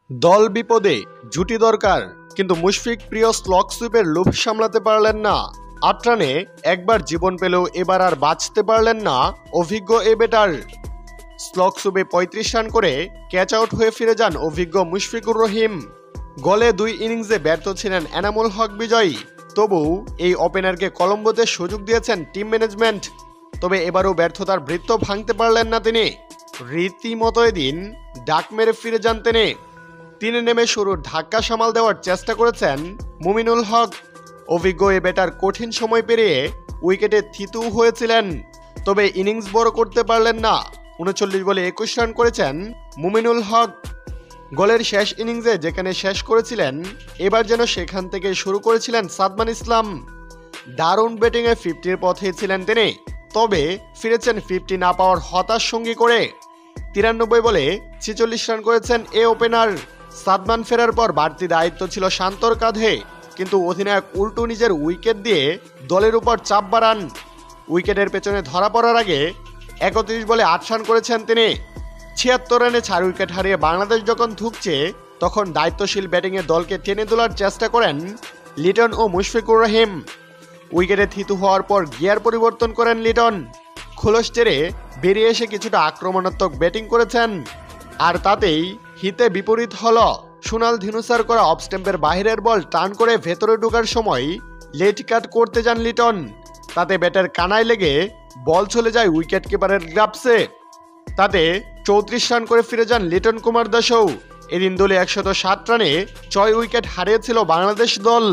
দল বিপদে, জুটি দরকার, কিন্তু মুশফিক প্রিয় স্লগ সুইপের লোভ সামলাতে পারলেন না। ৮ রানে একবার জীবন পেলেও এবার আর বাঁচতে পারলেন না অভিজ্ঞ এ ব্যাটার। স্লগ সুইপে ৩৫ রান করে ক্যাচ আউট হয়ে ফিরে যান অভিজ্ঞ মুশফিকুর রহিম। গলে ২ ইনিংসে ব্যর্থ ছিলেন এনামুল হক বিজয়ী, তবু এই ওপেনারকে কলম্বোতে সুযোগ দিয়েছেন টিম ম্যানেজমেন্ট। তবে এবারও ব্যর্থতার বৃত্ত ভাঙতে পারলেন না তিনি। রীতিমতো এদিন ডাক মেরে ফিরে যান তিনি নেমে শুরুর ধাক্কা সামাল দেওয়ার চেষ্টা করেছেন মুমিনুল হক। অভিজ্ঞ এ ব্যাটার কঠিন সময় পেরিয়ে উইকেটে থিতু হয়েছিলেন, তবে ইনিংস বড় করতে পারলেন না। ৩৯ বলে ২১ রান করেছেন মুমিনুল হক। গোলের শেষ ইনিংসে যেখানে শেষ করেছিলেন, এবার যেন সেখান থেকে শুরু করেছিলেন সাদমান ইসলাম। দারুণ ব্যাটিংয়ে 50-র পথে ছিলেন তিনি, তবে ফিরেছেন 50 না পাওয়ার হতাশ সঙ্গী করে। ৯৩ বলে ৪৬ রান করেছেন এ ওপেনার। সাদমান ফেরার পর বাড়তি দায়িত্ব ছিল শান্তর কাঁধে, কিন্তু অধিনায়ক উল্টো নিজের উইকেট দিয়ে দলের উপর চাপ বাড়ান। উইকেটের পেছনে ধরা পড়ার আগে ৩১ বলে ৮ রান করেছেন তিনি। ৭৬ রানে ৪ উইকেট হারিয়ে বাংলাদেশ যখন ধুঁকছে, তখন দায়িত্বশীল ব্যাটিংয়ে দলকে টেনে তোলার চেষ্টা করেন লিটন ও মুশফিকুর রহিম। উইকেটে থিতু হওয়ার পর গিয়ার পরিবর্তন করেন লিটন। খোলস টেরে বেরিয়ে এসে কিছুটা আক্রমণাত্মক ব্যাটিং করেছেন, আর তাতেই হিতে বিপরীত হল। সোনাল ধিনুসার করা অফ স্ট্যাম্পের বাইরের বল টার্ন করে ভেতরে ঢোকার সময় লেট কাট করতে যান লিটন। তাতে ব্যাটের কানায় লেগে বল চলে যায় উইকেট কিপারের গ্লাভসে। তাতে ৩৪ রান করে ফিরে যান লিটন কুমার দাসও। এদিন দলে ১০৭ রানে ৬ উইকেট হারিয়েছিল বাংলাদেশ দল।